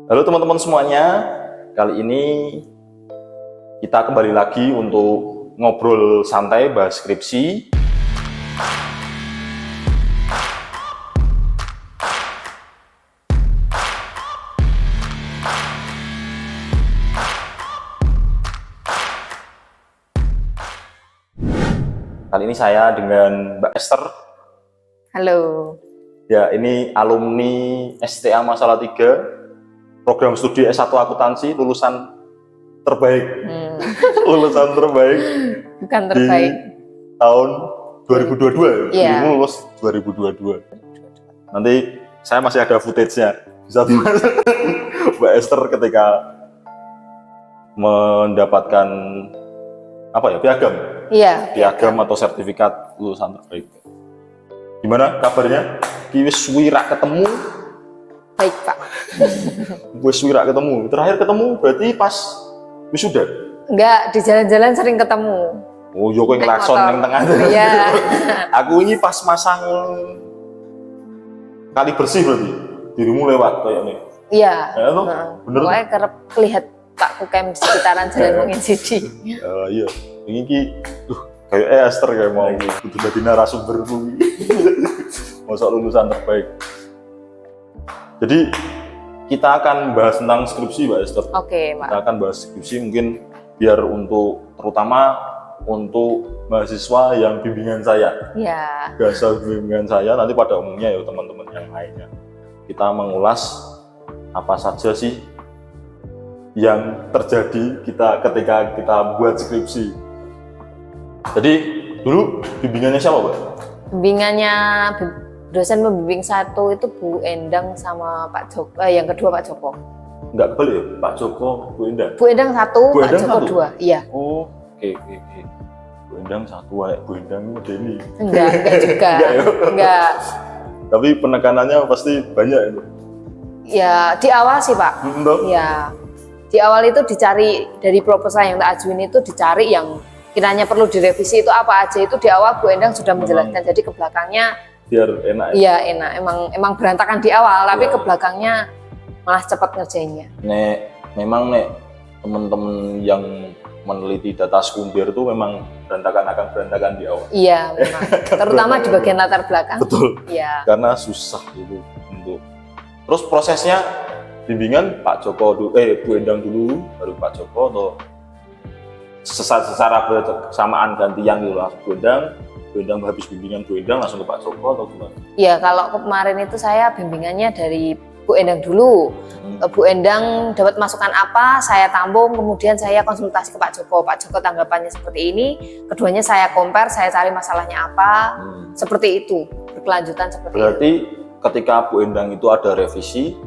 Halo teman-teman semuanya, kali ini kita kembali lagi untuk ngobrol santai bahas skripsi. Kali ini saya dengan Mbak Esther. Halo. Ya, ini alumni STA Masalah 3, program studi S1 akuntansi, lulusan terbaik. Lulusan terbaik. Bukan terbaik. Di tahun 2022 ya? Iya. Lulus 2022. Nanti saya masih ada footage-nya. Bisa Mbak Esther ketika mendapatkan piagam. Iya. Piagam atau sertifikat lulusan terbaik. Gimana kabarnya? Wis wira ketemu? Baik, Pak. Wis wira ketemu. Terakhir ketemu berarti pas wisuda? Enggak, di jalan-jalan sering ketemu. Oh, yo kowe ngelakson nang tengah. Iya. Aku ini pas masang kali bersih berarti. Dirimu lewat kayaknya. Iya. Ya toh? Bener. Pokoknya kerep lihat Pak Kukem di sekitaran Jalan Mongensidi. Iya. Ini kayak Esther kayak mau kudu dadi narasumber kuwi. Masuk lulusan terbaik. Jadi kita akan bahas tentang skripsi, Mbak Esther. Oke, Pak. Kita akan bahas skripsi mungkin biar terutama untuk mahasiswa yang bimbingan saya. Iya. Bahasa bimbingan saya nanti pada umumnya ya teman-teman yang lainnya. Kita mengulas apa saja sih yang terjadi ketika kita buat skripsi. Jadi dulu bimbingannya siapa, Mbak? Bimbingannya dosen pembimbing 1 itu Bu Endang sama Pak Joko, yang kedua Pak Joko. Enggak kebalik ya? Pak Joko, Bu Endang? Bu Endang 1, Pak Joko 2. Iya. Oh, oke. Bu Endang 1, Bu Endang Deni. Enggak juga. Enggak. Tapi penekanannya pasti banyak itu. Ya, di awal sih, Pak. Ya. Di awal itu dicari dari proposal yang tak ajuin itu dicari yang kiranya perlu direvisi itu apa aja, itu di awal Bu Endang sudah menjelaskan. Jadi ke belakangnya biar enak. Iya, enak. Emang berantakan di awal, tapi ke belakangnya malah cepat ngerjainnya. Memang teman-teman yang meneliti data sekunder itu memang akan berantakan di awal. Iya, memang. Terutama di bagian latar belakang. Betul. Iya. Karena susah itu untuk. Terus prosesnya bimbingan Pak Joko Bu Endang dulu, baru Pak Joko, atau secara bersamaan gantian gitu langsung Bu Endang habis bimbingan Bu Endang langsung ke Pak Joko atau gimana? Iya, kalau kemarin itu saya bimbingannya dari Bu Endang dulu. Bu Endang dapat masukan apa, saya tampung, kemudian saya konsultasi ke Pak Joko. Pak Joko tanggapannya seperti ini, keduanya saya compare, saya cari masalahnya apa, seperti itu, berkelanjutan seperti itu. Berarti ketika Bu Endang itu ada revisi,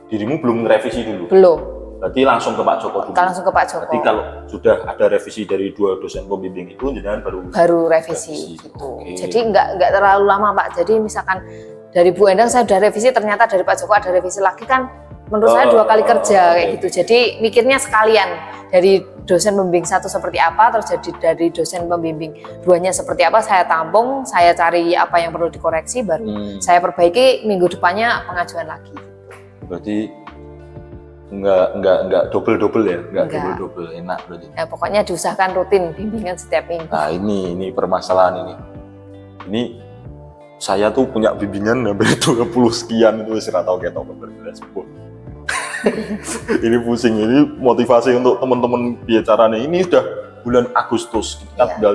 dirimu belum revisi dulu? Belum. Berarti langsung ke Pak Joko dulu? Langsung ke Pak Joko. Berarti kalau sudah ada revisi dari 2 dosen pembimbing itu, jangan baru revisi gitu. Okay. Jadi nggak terlalu lama, Pak. Jadi misalkan dari Bu Endang saya sudah revisi, ternyata dari Pak Joko ada revisi lagi, kan menurut saya 2 kali kerja kayak gitu. Jadi mikirnya sekalian, dari dosen pembimbing 1 seperti apa, terus jadi dari dosen pembimbing 2-nya seperti apa, saya tampung, saya cari apa yang perlu dikoreksi, baru saya perbaiki, minggu depannya pengajuan lagi. Berarti enggak double ya, enggak double, enak berarti. Ya, pokoknya diusahakan rutin bimbingan setiap minggu. Nah, ini permasalahan ini. Ini saya tuh punya bimbingan hampir 20 sekian itu, saya tahu kayak tahu berbeda. Ini pusing, ini motivasi untuk teman-teman bicaranya. Ini sudah bulan Agustus, kita tinggal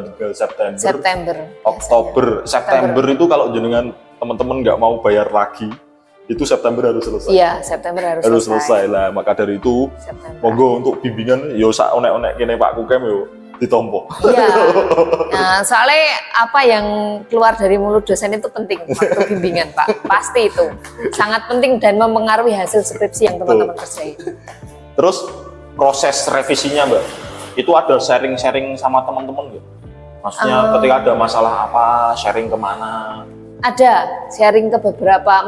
September, Oktober, September itu kalau jenengan teman-teman nggak mau bayar lagi, itu September harus selesai. Iya, September harus selesai lah. Maka dari itu, monggo untuk bimbingan, yo sak onek-onek kene Pak Kukem yo ditompo. Iya. Nah, soalnya apa yang keluar dari mulut dosen itu penting waktu bimbingan, Pak. Pasti itu sangat penting dan mempengaruhi hasil skripsi yang teman-teman kerjain. Terus proses revisinya, Mbak, itu ada sharing-sharing sama teman-teman nggak? Maksudnya ketika ada masalah apa, sharing kemana? Ada sharing ke beberapa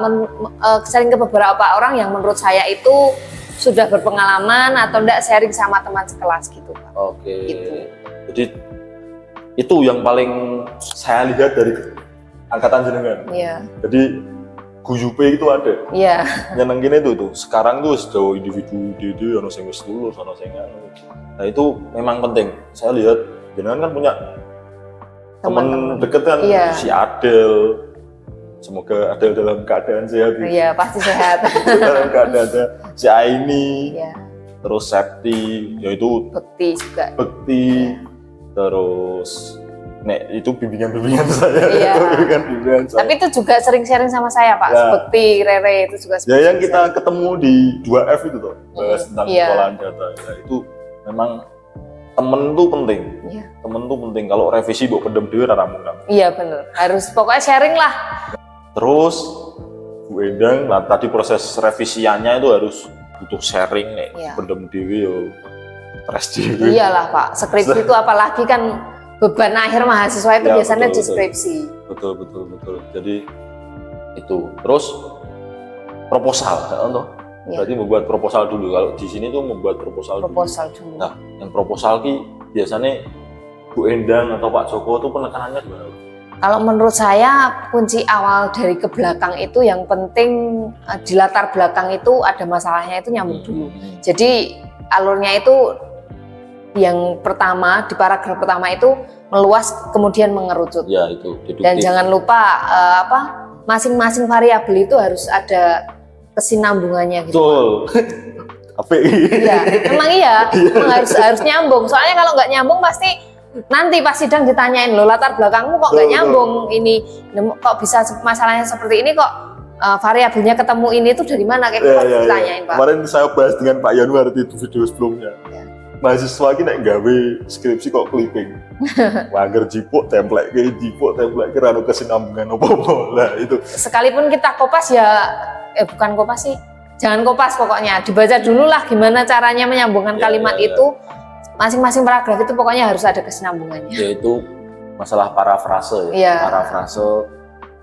orang yang menurut saya itu sudah berpengalaman atau enggak, sharing sama teman sekelas gitu, Pak. Oke. Gitu. Jadi itu yang paling saya lihat dari angkatan jenengan. Iya. Jadi guyupe itu ada. Iya. Nyenengin itu tuh. Sekarang tuh sejauh individu dede ono sing wis lulus, ono sing anu. Nah itu memang penting. Saya lihat jenengan kan punya teman deket kan, Iya. si Adel. Semoga Adel dalam keadaan sehat. Iya, pasti sehat. Dalam keadaan sehat. Si Aini, Iya. terus Septi, yaitu Bekti juga. Bekti, terus itu bimbingan saya. Iya. Itu bimbingan saya. Tapi itu juga sering sharing sama saya, Pak. Ya. Bekti, Rere itu juga Ya yang kita ketemu di 2F itu tuh, bahas tentang Iya. pengolahan data. Ya, itu memang temen tuh penting. Iya. Temen tuh penting. Kalau revisi buat pendem dewe ramu. Iya bener. Harus pokoknya sharing lah. Terus Bu Endang, nah tadi proses revisiannya itu harus butuh sharing nih, Iya. pendem dewe yo stres dewe. Iyalah Pak. Skripsi itu apalagi kan beban akhir mahasiswa itu Ya, biasanya betul, di betul. skripsi. Betul. Jadi itu. Terus proposal, kan toh? Iya. Berarti membuat proposal dulu. Kalau di sini tuh membuat proposal dulu. Proposal dulu. Nah, yang proposal ki biasanya Bu Endang atau Pak Joko tuh penekanannya gimana? Kalau menurut saya kunci awal dari ke belakang itu yang penting di latar belakang itu ada masalahnya itu nyambung dulu. Jadi alurnya itu yang pertama di paragraf pertama itu meluas kemudian mengerucut. Ya itu. Deduktif. Dan jangan lupa masing-masing variabel itu harus ada kesinambungannya gitu. Betul. Iya, emang iya, emang harus nyambung. Soalnya kalau nggak nyambung pasti nanti pas sidang ditanyain loh latar belakangmu kok nggak nyambung ini, kok bisa masalahnya seperti ini kok variabelnya ketemu ini tuh dari mana kayak gitu ditanyain Pak. Kemarin saya bahas dengan Pak Yanuar di video sebelumnya. Ya. Mahasiswa ini nek gawe skripsi kok clipping. Wanger jipuk template kira anu kesinambungan apa-apa. Lah itu. Sekalipun kita kopas ya bukan kopas sih. Jangan kopas pokoknya, dibaca dulu lah gimana caranya menyambungkan kalimat itu. Masing-masing paragraf itu pokoknya harus ada kesinambungannya. Yaitu masalah parafrase ya. Iya. Parafrase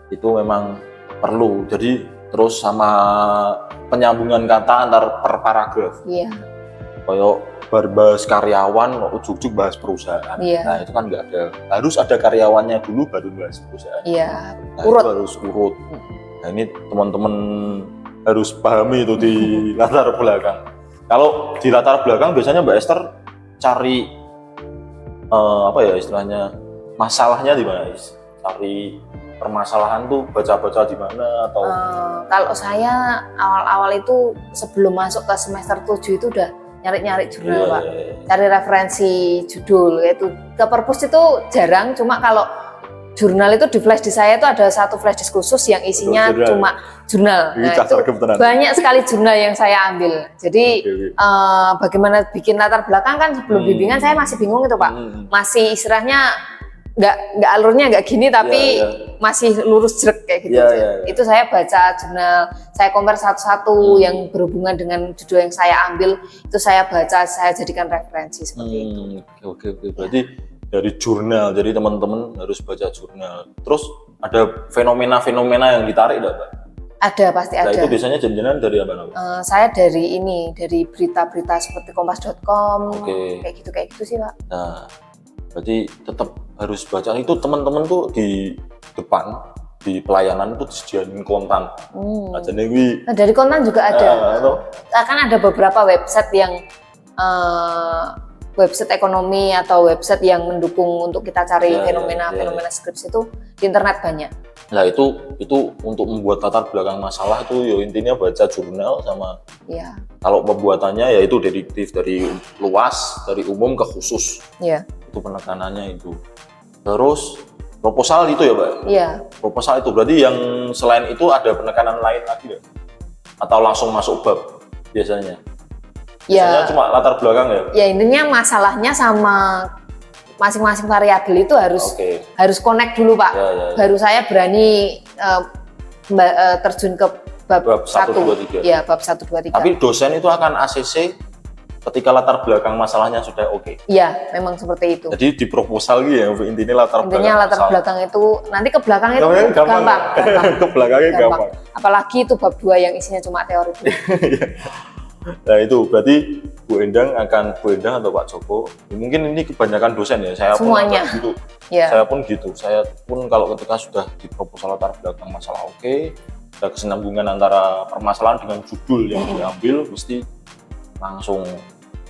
itu memang perlu. Jadi terus sama penyambungan kata antar per paragraf. Iya. Kayak bahas karyawan, ujuk-ujuk bahas perusahaan. Iya. Nah itu kan nggak ada. Harus ada karyawannya dulu baru bahas perusahaan. Iya. Nah, Urut. itu harus urut. Nah ini teman-teman harus pahami itu di latar belakang. Kalau di latar belakang biasanya Mbak Esther cari apa ya istilahnya masalahnya di mana? Cari permasalahan tuh baca-baca di mana atau? Kalau saya awal-awal itu sebelum masuk ke semester 7 itu udah nyari-nyari judul Pak. Cari referensi judul yaitu ke perpus itu jarang, cuma kalau jurnal itu di flash di saya itu ada satu flash disk khusus yang isinya cuma jurnal. Nah, itu banyak sekali jurnal yang saya ambil. Jadi bagaimana bikin latar belakang kan sebelum bimbingan saya masih bingung itu Pak. Masih istilahnya nggak alurnya nggak gini tapi masih lurus jerek kayak gitu. Itu saya baca jurnal, saya compare satu-satu yang berhubungan dengan judul yang saya ambil itu saya baca, saya jadikan referensi seperti itu. Oke. Berarti dari jurnal, jadi teman-teman harus baca jurnal. Terus ada fenomena-fenomena yang ditarik enggak, Pak? Ada, pasti ada. Nah, itu biasanya jenengan dari apa? Saya dari berita-berita seperti kompas.com, kayak gitu sih, Pak. Nah, berarti tetap harus baca. Itu teman-teman tuh di depan, di pelayanan itu disediain kontan. Nah, dari kontan juga ada. Kan ada beberapa website yang website ekonomi atau website yang mendukung untuk kita cari fenomena skripsi itu di internet banyak. Nah itu untuk membuat latar belakang masalah itu ya intinya baca jurnal sama kalau pembuatannya ya itu deduktif dari luas, dari umum ke khusus. Itu penekanannya itu. Terus proposal itu ya Mbak? Iya. Proposal itu berarti yang selain itu ada penekanan lain lagi ya? Atau langsung masuk bab biasanya? Biasanya cuma latar belakang ya? Ya intinya masalahnya sama masing-masing variabel itu harus connect dulu Pak. Baru saya berani terjun ke bab 1, 2, 3. Ya, bab 1, 2, 3. Tapi dosen itu akan ACC ketika latar belakang masalahnya sudah oke? Iya, memang seperti itu. Jadi di proposal gitu ya, intinya latar belakang itu, nanti ke belakang itu gampang. Ke belakangnya gampang. Apalagi itu bab 2 yang isinya cuma teori. Nah itu berarti Bu Endang atau Pak Joko, mungkin ini kebanyakan dosen ya, saya semuanya. Pun gitu. Saya pun gitu, saya pun kalau ketika sudah di proposal latar belakang masalah ada kesinambungan antara permasalahan dengan judul yang diambil, mesti langsung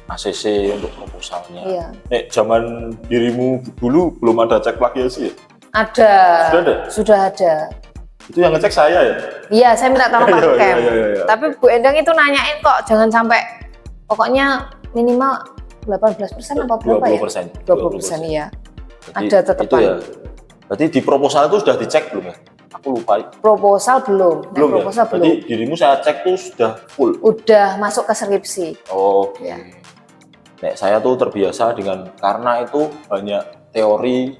ACC untuk proposalnya. Iya. Nek zaman dirimu dulu belum ada cek plagiasi ya? Ada. Sudah ada? Sudah ada. Itu yang ngecek saya ya? Iya, saya minta tolong Pak Iya, Kem. iya. Tapi Bu Endang itu nanyain kok, jangan sampai pokoknya minimal 18% apa berapa ya? 20% iya. Jadi, Ada tetap. itu ya. Berarti di proposal itu sudah dicek belum ya? Aku lupa. Proposal belum. Belum Proposal ya? Berarti belum. dirimu saya cek tuh sudah full? Udah masuk ke skripsi. Oke. Ya. Nek saya tuh terbiasa dengan, karena itu banyak teori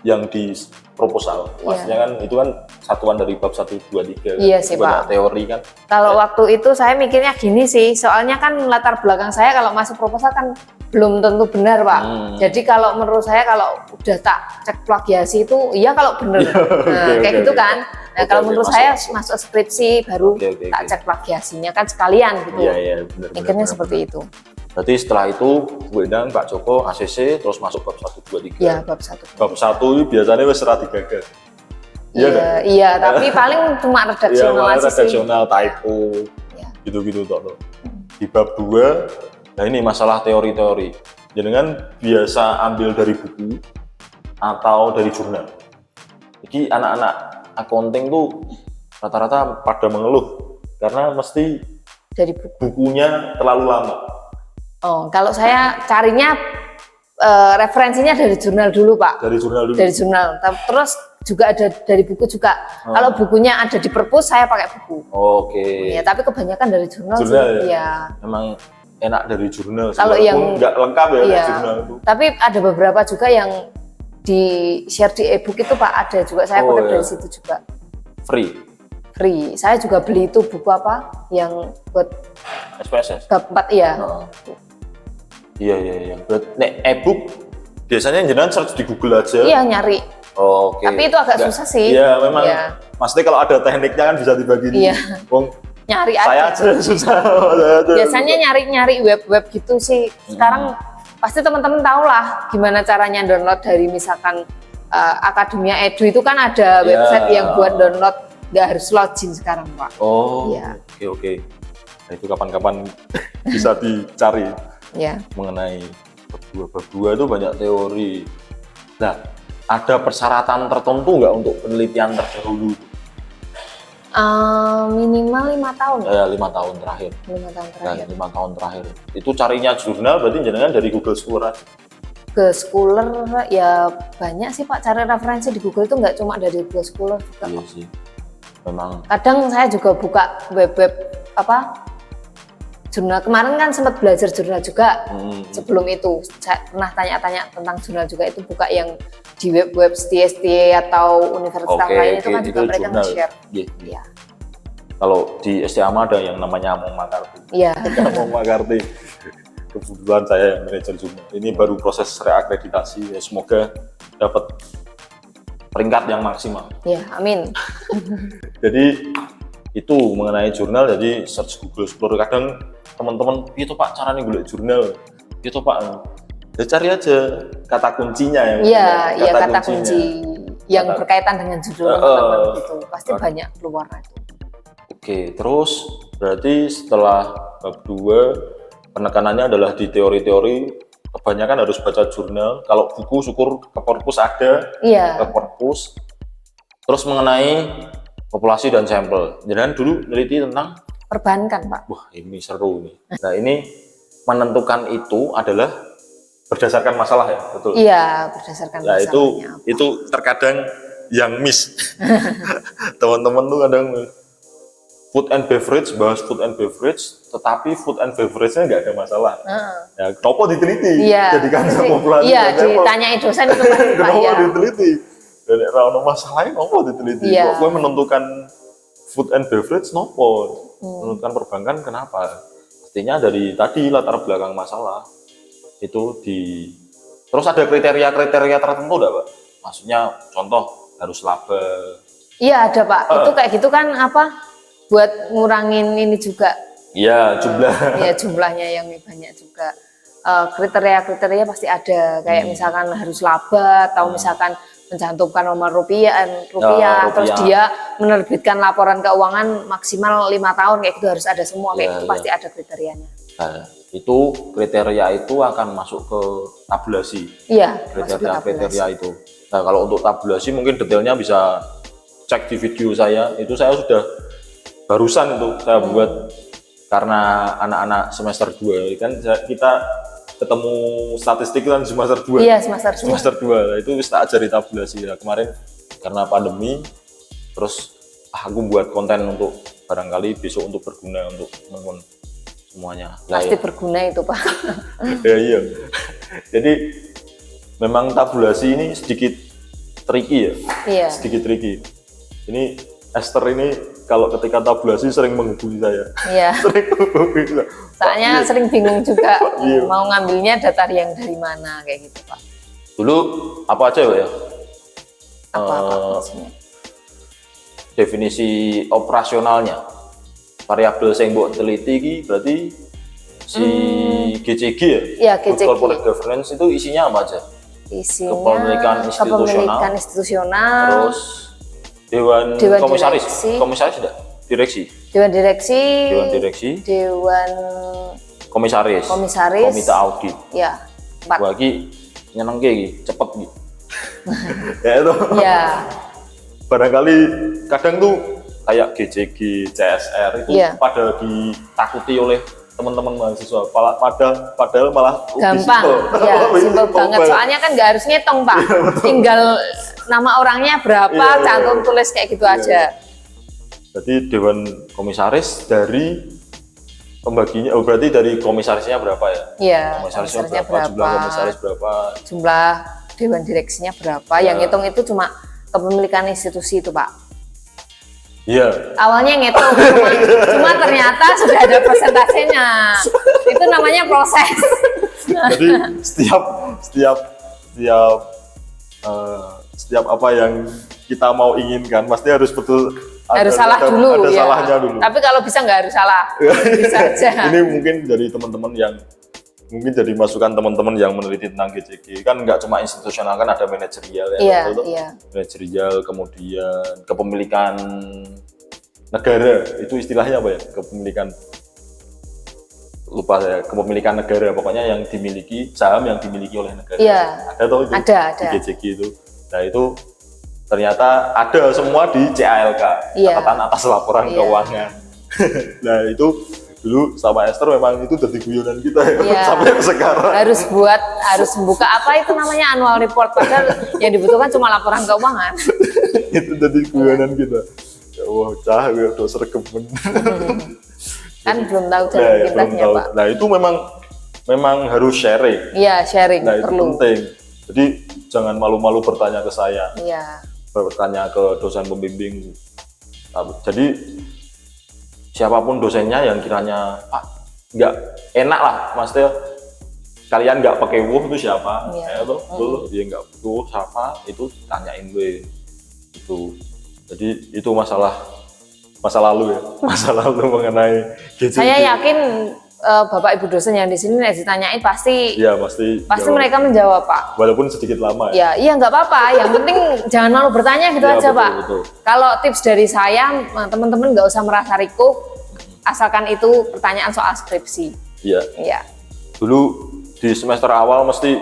yang di proposal. Maksudnya kan itu kan satuan dari bab 1, 2, 3. Iya sih, banyak Pak. teori kan. Kalau waktu itu saya mikirnya gini sih, soalnya kan latar belakang saya kalau masuk proposal kan belum tentu benar, Pak. Jadi kalau menurut saya kalau udah tak cek plagiasi itu iya kalau benar. Kayak gitu kan. Nah, kalau menurut saya masuk skripsi baru tak cek plagiasinya kan sekalian gitu. Iya, benar. Mikirnya seperti itu. Berarti setelah itu Bu Endang, Pak Joko, ACC, terus masuk bab 1, 2, 3. Iya, bab 1. Bab 1 itu biasanya wis ora digagas. Iya, tapi paling cuma redaksional aja sih. Redaksional, typo, gitu-gitu toh. Di bab 2, nah ini masalah teori-teori. Jangan biasa ambil dari buku atau dari jurnal. Jadi anak-anak accounting tuh rata-rata pada mengeluh karena mesti dari buku. Bukunya terlalu lama. Oh, kalau saya carinya referensinya dari jurnal dulu, Pak. Dari jurnal dulu. Dari jurnal. Terus juga ada dari buku juga. Kalau bukunya ada di perpus, saya pakai buku. Oke. Ya, tapi kebanyakan dari jurnal, jurnal sih. Ya. Emang enak dari jurnal. Kalau yang nggak lengkap ya iya, jurnal itu. Tapi ada beberapa juga yang di share di ebook itu, Pak, ada juga. Saya kutip dari situ juga. Free. Saya juga beli itu buku apa yang buat SPSS. bab 4 ya. Iya. Berarti nek ebook biasanya jenengan search di Google aja. Iya, nyari. Oke. Tapi itu agak susah sih. Iya, memang. Iya. Maksudnya kalau ada tekniknya kan bisa dibagi. Iya. Nyari saya aja. susah. Biasanya nyari web-web gitu sih. Sekarang pasti teman-teman tahu lah gimana caranya download dari misalkan Akademia Edu itu kan ada website yang buat download, nggak harus login sekarang, Pak. Oh, ya. Oke. Nah itu kapan-kapan bisa dicari ya. Mengenai bab 2 itu banyak teori. Nah, ada persyaratan tertentu nggak untuk penelitian terdahulu? Minimal 5 tahun. 5 tahun terakhir. 5 tahun terakhir. 5 tahun terakhir. Itu carinya jurnal berarti jenengan dari Google Scholar aja? Ke Scholar ya banyak sih, Pak, cari referensi di Google itu nggak cuma dari Google Scholar juga. Iya sih. Memang. Kadang saya juga buka web-web jurnal. Kemarin kan sempat belajar jurnal juga. Sebelum itu saya pernah tanya-tanya tentang jurnal juga, itu buka yang di web-web STA atau universitas lain itu kan juga mereka nge-share. Iya. Kalau di STAMA ada yang namanya Among Makarti. Iya. Among Makarti. Kebetulan saya yang manajer jurnal. Ini baru proses reakreditasi. Ya, semoga dapat peringkat yang maksimal. Ya, amin. Jadi itu mengenai jurnal, jadi search Google Scholar. Kadang teman-teman, itu Pak caranya golek jurnal, itu Pak, ya cari aja kata kuncinya yang kata kunci yang berkaitan dengan judul teman-teman gitu, pasti banyak keluar itu. Oke, terus berarti setelah bab 2 penekanannya adalah di teori-teori, kebanyakan harus baca jurnal. Kalau buku syukur ke perpus ada, ke perpus. Terus mengenai populasi dan sampel, jangan dulu neliti tentang perbankan, Pak. Wah, ini seru nih. Nah, ini menentukan itu adalah berdasarkan masalah ya, betul? Iya, berdasarkan masalahnya. Nah, itu terkadang yang miss. Teman-teman tuh kadang food and beverage, bahas food and beverage, tetapi food and beverage-nya nggak ada masalah. Ya, kenapa diteliti? Jadikan populasi. Iya, ditanyain dosen itu pasti, Pak. Kenapa diteliti? Dan kalau masalahnya kenapa diteliti? Kok gue menentukan food and beverage, kenapa? Menentukan perbankan, kenapa? Pastinya dari tadi latar belakang masalah itu terus ada kriteria-kriteria tertentu enggak, Pak? Maksudnya contoh harus laba. Iya, ada, Pak. Itu kayak gitu kan buat ngurangin ini juga. Iya, jumlahnya yang banyak juga. Kriteria-kriteria pasti ada, kayak misalkan harus laba atau misalkan mencantumkan nomor rupiah, terus rupiah. dia menerbitkan laporan keuangan maksimal 5 tahun kayak gitu harus ada semua kayak gitu pasti ada kriterianya. Nah, itu kriteria itu akan masuk ke tabulasi. Iya, masuk ke tabulasi. Kriteria itu. Nah, kalau untuk tabulasi mungkin detailnya bisa cek di video saya. Itu saya sudah barusan itu saya buat karena anak-anak semester 2 kan kita ketemu statistik kan semester 2. Iya, semester 2. Semester 2. Nah, itu tak ajari tabulasi. Nah, kemarin karena pandemi terus aku buat konten untuk barangkali besok untuk berguna untuk teman-teman semuanya. Pasti berguna itu, Pak. Ya, iya. Jadi memang tabulasi ini sedikit tricky ya. Iya. Sedikit tricky. Ini Esther ini kalau ketika tabulasi sering menghubungi saya. Iya. Sering menghubungi saya. Soalnya sering bingung juga Iya. mau ngambilnya data yang dari mana kayak gitu, Pak. Dulu apa aja ya? Apa maksudnya? Definisi operasionalnya. Variabel yang buat teliti ini berarti si GCG ya? Iya, GCG. Corporate Governance itu isinya apa aja? Isinya Kepemilikan institusional, terus Dewan Komisaris, Direksi. Komisaris tidak? Direksi. Dewan Direksi, Dewan Komisaris, Komisaris, Komite Audit. Ya, 4. Bagi nyeneng iki, cepet gitu. Ya itu. Ya. Barangkali kadang tuh kayak GCG, CSR itu Iya. pada ditakuti oleh teman-teman mahasiswa. Padahal malah Gampang, ya, simpel banget. Soalnya kan nggak harus ngitung, Pak. Tinggal nama orangnya berapa, cantum tulis kayak gitu aja. Jadi Dewan Komisaris dari pembaginya, berarti dari komisarisnya berapa ya? Iya. Komisarisnya berapa? Jumlah komisaris berapa? Jumlah Dewan Direksinya berapa? Yang ngitung itu cuma kepemilikan institusi itu, Pak. Iya. Awalnya ngitung, cuma ternyata sudah ada persentasenya. Itu namanya proses. Jadi setiap apa yang kita mau inginkan pasti harus betul harus salah dulu, ada ya. salahnya dulu. Tapi kalau bisa nggak harus salah, bisa aja. Ini mungkin dari teman-teman yang mungkin jadi masukan teman-teman yang meneliti tentang GCG kan nggak cuma institusional, kan ada manajerial ya, Iya, betul? iya. Manajerial, kemudian kepemilikan negara, itu istilahnya apa ya? Kepemilikan, lupa saya, kepemilikan negara, pokoknya yang dimiliki, saham yang dimiliki oleh negara. Iya. Ada tau itu? Ada. Di GCG itu. Nah itu ternyata ada semua di CALK, Iya. catatan atas laporan Iya. keuangan. Nah itu dulu sama Esther memang itu jadi guyonan kita ya, Iya. sampai sekarang. Harus membuka apa itu namanya annual report, padahal yang dibutuhkan cuma laporan keuangan. Itu jadi guyonan kita. Ya Allah, cah, ya udah sergemen. Kan belum tahu Nah, jalan ya, belum pintasnya, tahu. Pak. Nah itu memang harus sharing. Iya, sharing Nah itu perlu. penting. Jadi jangan malu-malu bertanya ke saya, Iya. bertanya ke dosen pembimbing. Jadi siapapun dosennya yang kiranya Pak nggak enak lah, maksudnya kalian nggak pakai wuh itu siapa? Iya. Tuh dia nggak butuh siapa, itu tanyain gue itu. Jadi itu masa lalu ya, masa lalu mengenai GCG. Saya yakin Bapak Ibu dosen yang di sini ditanyain pasti Iya pasti jawab. mereka menjawab, Pak. Walaupun sedikit lama ya. Ya, iya nggak apa-apa. Yang penting jangan malu bertanya gitu Iya, aja, betul, Pak. betul. Kalau tips dari saya, teman-teman nggak usah merasa rikuh, asalkan itu pertanyaan soal skripsi. Iya. Iya. Dulu di semester awal mesti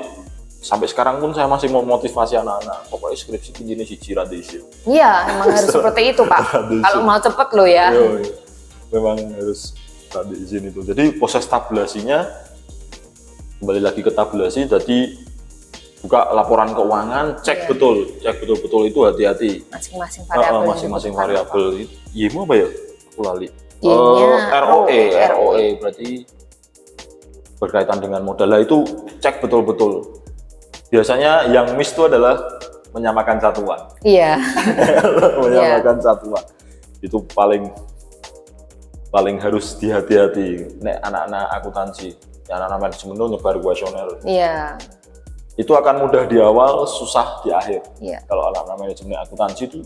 sampai sekarang pun saya masih mau motivasi anak-anak. Pokoknya skripsi ini siji ra diisi. Iya, memang harus seperti itu, Pak. Kalau mau cepet loh ya. Iya. Memang harus tadi izin itu. Jadi proses tabulasinya kembali lagi ke tabulasi. Jadi buka laporan keuangan, cek Iya. betul itu hati-hati. Masing-masing variabel. yang Masing-masing dibutuhkan, variabel. Iya apa ya? Aku lali. Y-nya ROE berarti berkaitan dengan modal. Lah itu cek betul-betul. Biasanya yang miss itu adalah menyamakan satuan. Pak. Iya. Menyamakan satuan. Itu paling harus dihati-hati. Nek anak-anak akuntansi, anak-anak manajemen itu nyebar kuesioner. Iya. Itu akan mudah di awal, susah di akhir. Iya. Kalau anak-anak manajemen akuntansi itu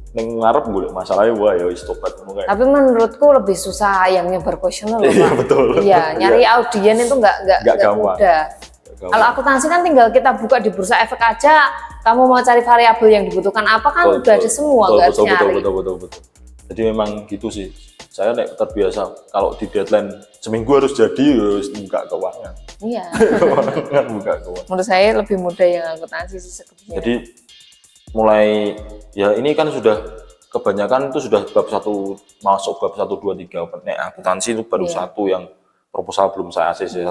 neng ngarep gue masalahnya wah ya wis tobat ngono kayak. Tapi menurutku lebih susah yang nyebar kuesioner loh, Iya Pak. betul. Iya, nyari audien itu nggak gampang. mudah. Kalau akuntansi kan tinggal kita buka di bursa efek aja, kamu mau cari variabel yang dibutuhkan apa kan udah ada semua, nggak harus nyari. Betul. Jadi memang gitu sih. Saya terbiasa kalau di deadline seminggu harus jadi, harus buka keuangan. Iya. Buka keuangan. Menurut saya lebih mudah yang akuntansi sih sebetulnya. Jadi mulai ya ini kan sudah kebanyakan itu sudah bab 1 masuk bab 1 2 3. Nek akuntansi itu baru satu yang proposal belum saya ACC.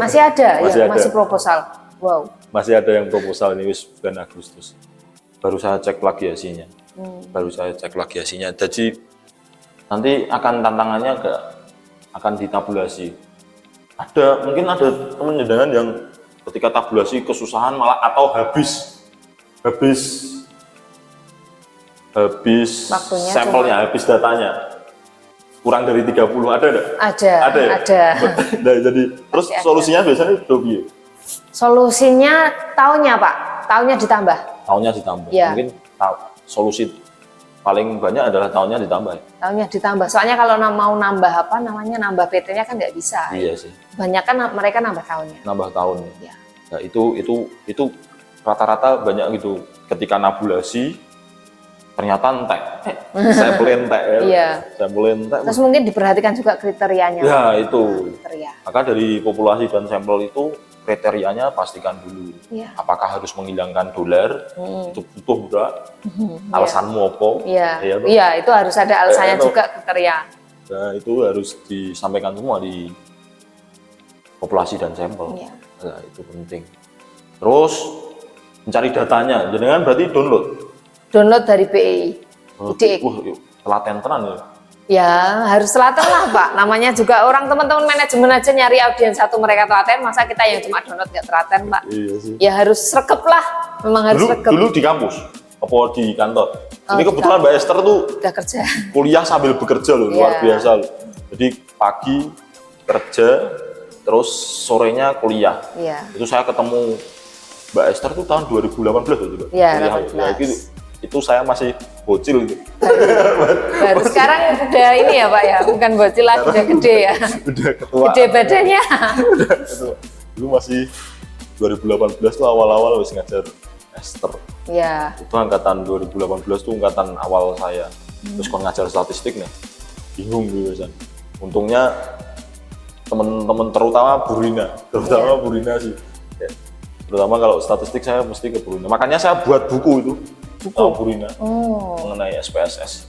Masih ada Masih ya, ada. masih proposal. Wow. Masih ada yang proposal ini wis bulan Agustus. Baru saya cek lagi hasilnya. Jadi nanti akan tantangannya akan ditabulasi. Mungkin ada teman jangan yang ketika tabulasi kesusahan malah atau habis Waktunya sampelnya, habis datanya kurang dari 30 ada enggak? Ada. Ya? Nah, jadi terus Pasti solusinya biasanya dobi. Solusinya tahunnya Pak, tahunnya ditambah. Tahunnya ditambah. Ya. Mungkin solusi paling banyak adalah tahunnya ditambah. Tahunnya ditambah. Soalnya kalau mau nambah nambah PT-nya kan nggak bisa. Iya sih. Kebanyakan mereka nambah tahunnya. Nambah tahun. Ya. Nah, itu rata-rata banyak gitu. Ketika nabulasi ternyata entek. Sampel entek ya. Iya. Sampel entek. Terus mungkin diperhatikan juga kriterianya. Ya, itu. Kriteria. Maka dari populasi dan sampel itu kriterianya pastikan dulu. Iya. Apakah harus menghilangkan dolar? Itu butuh enggak? Alasanmu apa? Iya. Toh? Iya, itu harus ada alasannya Itu. juga kriteria. Nah, itu harus disampaikan semua di populasi dan sampel. Iya. Nah, itu penting. Terus mencari datanya, jangan berarti Download dari BI. IDX. Wah, telaten tenan ya. Ya, harus telaten lah Pak. Namanya juga orang teman-teman manajemen aja nyari audiens satu mereka telaten, masa kita yang cuma download nggak telaten Pak? Iya sih. Ya harus rekep lah. Memang harus rekep. Dulu di kampus, apa di kantor. Oh, Ini di kebetulan Mbak Esther tuh Udah kerja. kuliah sambil bekerja loh, Iya. luar biasa loh. Jadi pagi kerja, terus sorenya kuliah. Iya. Itu saya ketemu Mbak Esther tuh tahun 2018 loh juga. Iya, Kuliah. 18. Itu saya masih bocil gitu. Baru sekarang udah ini ya Pak ya, bukan bocil lagi, udah gede ya. Udah ketua. Gede badannya. Dulu masih 2018 tuh awal-awal wis ngajar Esther. Iya. Itu angkatan 2018 tuh angkatan awal saya. Terus kon ngajar statistik nih. Bingung gitu kan. Untungnya teman-teman terutama Burina sih. Ya. Terutama kalau statistik saya mesti ke Burina. Makanya saya buat buku itu. Buku Burina mengenai SPSS.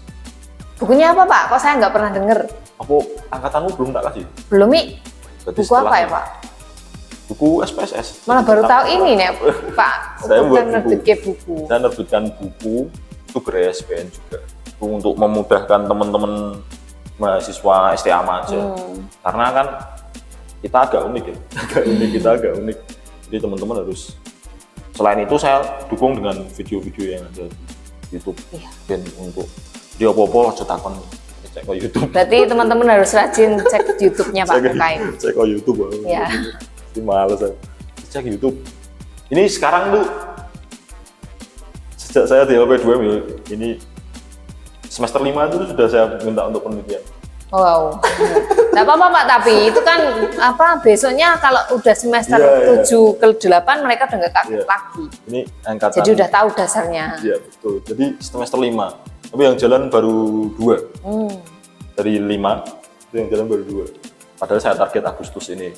Bukunya apa Pak? Kok saya nggak pernah denger? Apa angkatanmu belum tak kasih? Belum Mi. Berarti Buku apa setelahnya. ya Pak? Buku SPSS. Malah baru tahu ini nih Pak. Saya buat nerbitke buku. Saya nerbitkan buku itu ber-ISBN juga. Itu untuk memudahkan teman-teman mahasiswa STM aja. Karena kan kita agak unik ya. Kita agak unik. Jadi teman-teman harus. Selain itu saya dukung dengan video-video yang ada di YouTube. Iya. Dan untuk dia apa-apa aja takon cek ke YouTube. Berarti teman-teman harus rajin cek YouTube-nya Pak UKM. Cek ke YouTube. Iya. Ini males saya. Cek YouTube. Ini sekarang tuh sejak saya di LP2M ya, ini semester 5 itu sudah saya minta untuk penelitian. Wow. Nggak apa-apa Pak, tapi itu kan apa besoknya kalau udah semester Iya, 7 ke 8 mereka udah nggak kaget Iya. lagi. Ini angkatan. Jadi udah tahu dasarnya. Iya betul. Jadi semester 5. Tapi yang jalan baru 2. Dari 5 itu yang jalan baru 2. Padahal saya target Agustus ini.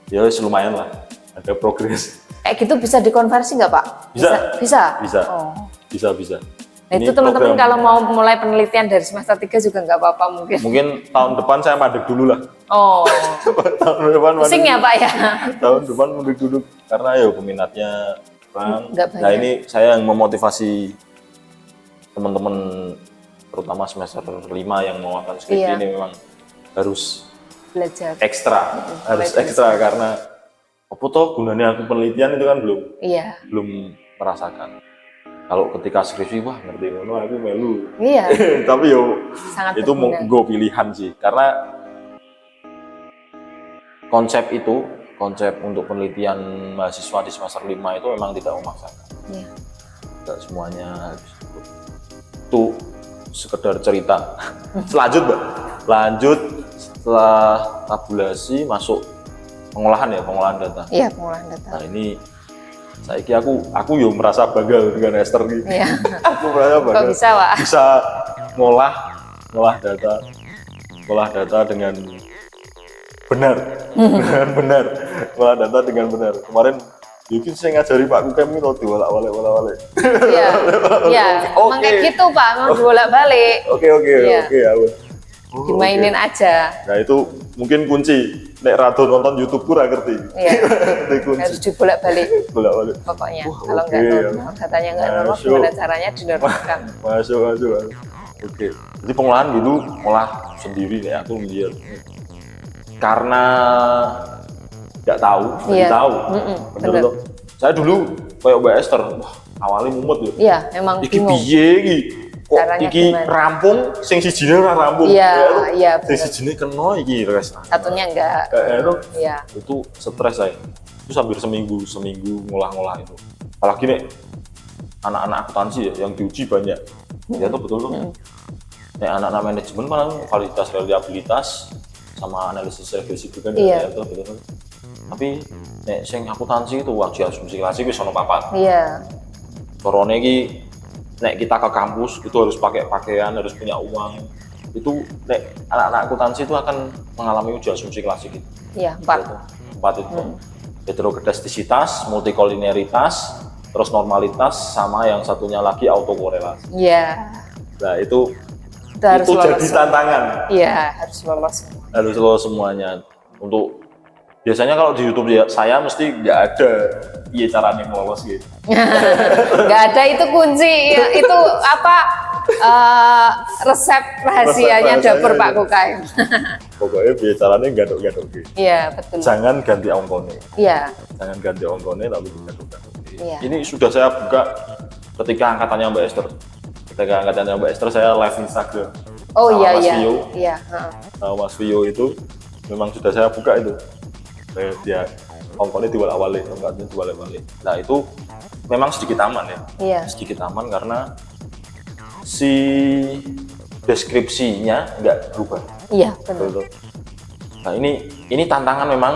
Ya wis lumayan lah. Ada progres. Kayak gitu bisa dikonversi nggak Pak? Bisa. Bisa? Bisa. Oh. Bisa. Nah, Ini itu teman-teman program- kalau mau mulai penelitian dari semester 3 juga nggak apa-apa mungkin. Mungkin tahun depan saya madek dulu lah. Oh, Tahun depan madek pusing ya dulu. Pak ya? Tahun depan madek dulu. Karena ya peminatnya kurang. Nggak banyak. Nah ini saya yang memotivasi teman-teman terutama semester 5 yang mau akan skripsi Iya. ini memang harus Belajar. ekstra. Harus mulai ekstra karena apa toh gunanya aku penelitian itu kan Iya. belum merasakan. Kalau ketika skripsi wah ngerti ngono aku melu. Iya. Tapi yo Sangat itu mau berguna. gue pilihan sih karena konsep untuk penelitian mahasiswa di semester 5 itu memang tidak memaksakan. Iya. Tidak semuanya harus itu sekedar cerita. Lanjut setelah tabulasi masuk pengolahan data. Iya, pengolahan data. Nah ini Saiki aku yo merasa bangga dengan Esther gitu. Iya. Aku merasa bangga. Kok bisa, Pak? Bisa ngolah data dengan benar. Dengan benar. Ngolah data dengan benar. Kemarin Yukin saya ngajari Pak Kukem itu diwalak-walik. Iya. Iya. Emang kayak gitu, Pak. Emang dibolak-balik. Oke, Iya. aku. Dimainin aja. Nah itu mungkin kunci. Nek rado nonton YouTube kurang ngerti. Iya. Itu kunci. Harus dibolak-balik. Bolak-balik. Pokoknya Wah, kalau oke. nggak normal, datanya nggak normal, Masuk. gimana caranya dinormalkan? Masuk. Oke. Jadi pengolahan dulu olah sendiri kayak aku lihat. Karena nggak tahu, Iya. tahu. Bener. Bener. Saya dulu kayak Mbak Esther, wah, awalnya mumet ya. Iya, emang Iki bingung. piye iki? Kok Caranya iki gimana? rampung, sing sijine ora rampung. Iya, iya, Sing bener. sijine kena iki res. Satunya enggak. Iya. Itu stres saya. Itu hampir seminggu ngolah-ngolah itu. Apalagi nih anak-anak akuntansi ya yang diuji banyak. Ya tuh betul tuh. Nek anak-anak manajemen malah kualitas reliabilitas sama analisis regresi juga Iya. ya tuh betul. Tapi nek sing akuntansi itu wajib asumsi klasik wis ono papat. Iya. Corone iki nek kita ke kampus itu harus pakai pakaian, harus punya uang. Itu nek anak-anak akuntansi itu akan mengalami uji asumsi klasik itu. Iya, 4. Empat itu. Heterokedastisitas, multikolineritas, terus normalitas, sama yang satunya lagi autokorelasi. Iya. Nah itu Harus itu lolos. jadi tantangan. Iya, harus lolos. Harus lolos semuanya. Untuk biasanya kalau di YouTube ya, saya mesti nggak ada iya caranya lolos gitu. Nggak ada, itu kunci. Ya, itu apa? Resep rahasianya Resep dapur rahasianya Pak Kukai. Pokoknya biar caranya gadok-gadok gitu. Iya, betul. Jangan ganti ongkone. Iya. Jangan ganti ongkone lalu digadok-gadok. Iya. Ini sudah saya buka ketika angkatannya Mbak Esther. Ketika angkatannya Mbak Esther saya live Instagram. Oh Sama iya, Mas iya. Vio. Iya, heeh. Nah, Mas Vio itu memang sudah saya buka itu. Dia ongkone diwalak-walik, ongkone diwalak-walik. Nah itu memang sedikit aman ya. Iya. Sedikit aman karena si deskripsinya nggak berubah. Iya, benar. Betul. Nah ini tantangan memang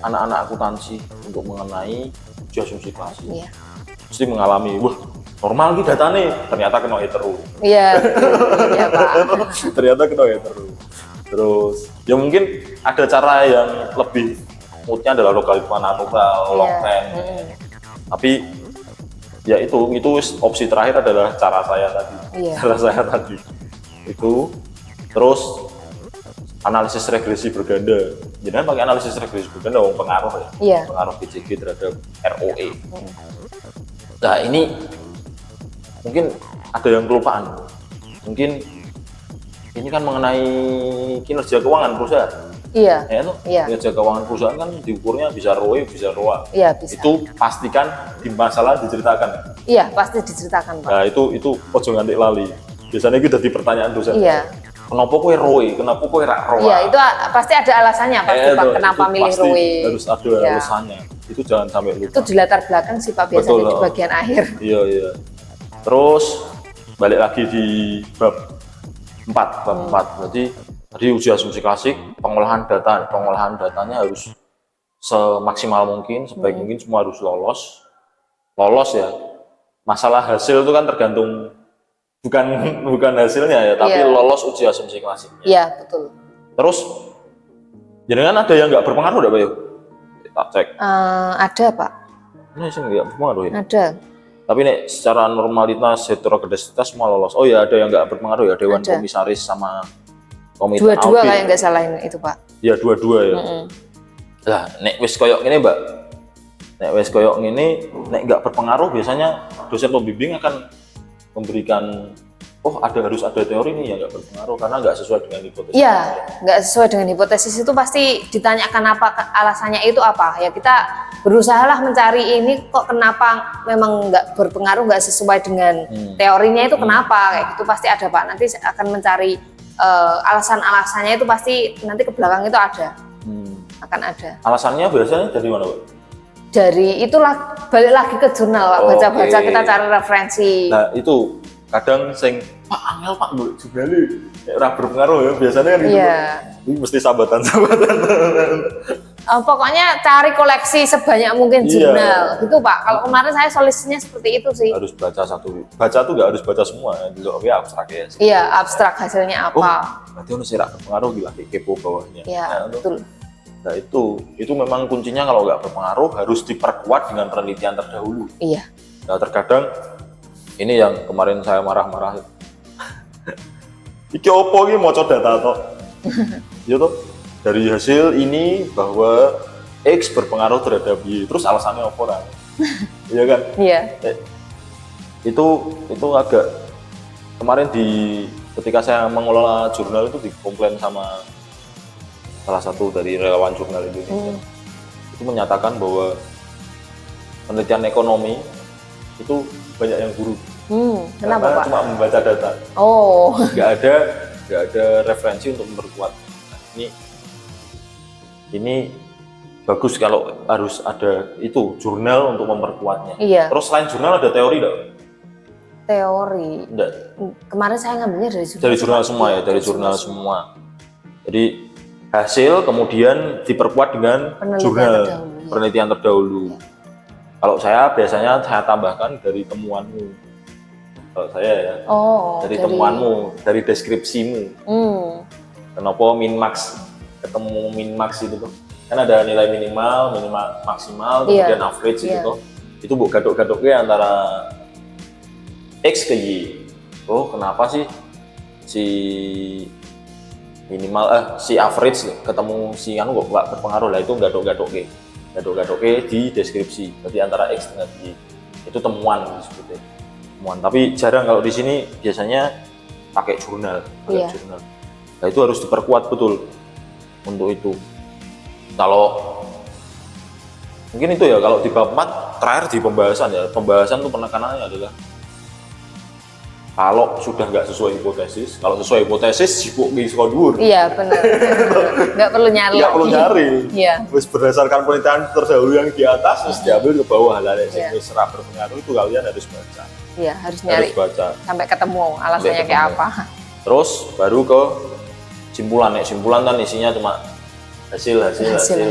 anak-anak akuntansi untuk mengenai uji asumsi klasik. Iya. Mesti mengalami, wah normal gitu datanya, ternyata kena hetero. Iya. Iya, Pak. Ternyata kena hetero. Terus ya mungkin ada cara yang lebih moodnya adalah logaritma natural, log Iya. 10. Tapi ya itu opsi terakhir adalah cara saya tadi. Iya. Cara saya tadi. Itu terus analisis regresi berganda. Jadi kan pakai analisis regresi berganda pengaruh ya. Iya. Pengaruh PCG terhadap ROE. Nah ini mungkin ada yang kelupaan. Mungkin ini kan mengenai kinerja keuangan perusahaan. Iya. Ya tuh, Iya. kinerja keuangan perusahaan kan diukurnya bisa ROE, bisa ROA. Iya, bisa. Itu pastikan di masalah diceritakan. Iya, pasti diceritakan, Pak. Nah itu ojo nganti lali. Biasanya itu jadi pertanyaan dosen. Iya. Kenapa kowe ROE? Kenapa kowe rak ROA? Iya, itu pasti ada alasannya, pasti Pak, itu kenapa milih pasti ROE. harus ada Iya. alasannya. Itu jangan sampai lupa. Itu di latar belakang sih Pak, biasanya Betul, di loh. bagian akhir. Iya. Terus balik lagi di bab 4. Berarti tadi uji asumsi klasik, pengolahan datanya harus semaksimal mungkin, sebaik mungkin, semua harus lolos ya. Masalah hasil itu kan tergantung bukan hasilnya ya, tapi Iya. lolos uji asumsi klasiknya. Iya, betul. Terus jangan ada yang nggak berpengaruh enggak, Pak? Yuk? Tak cek. Ada Pak, Ini sih nggak berpengaruh ya. ada. Tapi nih secara normalitas heterogeneisitas semua lolos. Oh ya, ada yang nggak berpengaruh ya, dewan Ada. komisaris sama komite Dua-dua audit. kayak nggak salahin itu Pak. Ya dua-dua ya. Mm-mm. Lah, nek wis koyok gini, Mbak. Nek wis koyok gini, nek nggak berpengaruh biasanya dosen pembimbing akan memberikan harus ada teori nih yang nggak berpengaruh karena nggak sesuai dengan hipotesis. Iya, nggak sesuai dengan hipotesis itu pasti ditanyakan apa alasannya itu apa. Ya kita berusahalah mencari ini kok kenapa memang nggak berpengaruh, nggak sesuai dengan teorinya itu kenapa kayak gitu pasti ada Pak. Nanti akan mencari alasan-alasannya itu pasti nanti ke belakang itu ada, akan ada. Alasannya biasanya dari mana, Pak? Dari itulah balik lagi ke jurnal Pak, baca-baca kita cari referensi. Nah itu kadang sing Pak angel Pak Bu jebale ora berpengaruh ya biasanya kan gitu. Iya. Ini mesti sahabatan. Pokoknya cari koleksi sebanyak mungkin Iya. jurnal gitu Pak. Kalau kemarin saya solusinya seperti itu sih. Harus baca baca tuh nggak harus baca semua, dulu ya abstrak ya. Iya, abstrak hasilnya Oh, apa. berarti ono sih berpengaruh gila kayak kepo bawahnya. Iya, Nah, betul. Nah itu memang kuncinya kalau nggak berpengaruh harus diperkuat dengan penelitian terdahulu. Iya. Nah terkadang ini yang kemarin saya marah-marah. Iki opo iki maca data toh. Ya toh dari hasil ini bahwa X berpengaruh terhadap Y. Terus alasannya opo kan? Iya kan? Iya. Itu agak kemarin ketika saya mengelola jurnal itu dikomplain sama salah satu dari relawan jurnal Indonesia. Itu menyatakan bahwa penelitian ekonomi itu banyak yang buruk. Kenapa karena Pak? cuma membaca data. Oh. nggak ada referensi untuk memperkuat. Nah, ini bagus kalau harus ada itu jurnal untuk memperkuatnya. Iya. Terus selain jurnal ada teori nggak? Teori. Enggak. Kemarin saya ngambilnya dari jurnal. Dari jurnal semua ya, dari jurnal semua. Jadi hasil kemudian diperkuat dengan Penelitian jurnal terdahulu, ya. penelitian terdahulu. Kalau saya biasanya saya tambahkan dari temuanmu. Kalau saya ya, Oh. dari temuanmu, dari deskripsimu. Kenapa min-max, ketemu min-max itu tuh? Kan ada nilai minimal, maksimal, Iya. kemudian average Iya. itu tuh. Itu bu gadok-gadoknya antara X ke Y. Oh, kenapa sih si minimal si average ketemu si anu kok nggak berpengaruh lah, itu gadok-gadoknya di deskripsi. Berarti antara X dengan Y. Itu temuan disebutnya. Temuan. Tapi jarang kalau di sini biasanya pakai jurnal, Iya. jurnal. Nah, itu harus diperkuat betul untuk itu. Kalau mungkin itu ya kalau di bab 4 terakhir di pembahasan ya, pembahasan tuh penekanannya adalah kalau sudah nggak sesuai hipotesis, kalau sesuai hipotesis sibuk di sekolah dhuwur. Iya benar. Nggak perlu nyari. Nggak perlu nyari. Iya. Terus berdasarkan penelitian terdahulu yang di atas terus diambil ke bawah hal-hal yang Iya. serap berpengaruh itu kalian harus baca. Iya harus nyari. Harus baca. Sampai ketemu alasannya Sampai kayak ketemu. apa. Terus baru ke simpulan. Simpulan kan isinya cuma hasil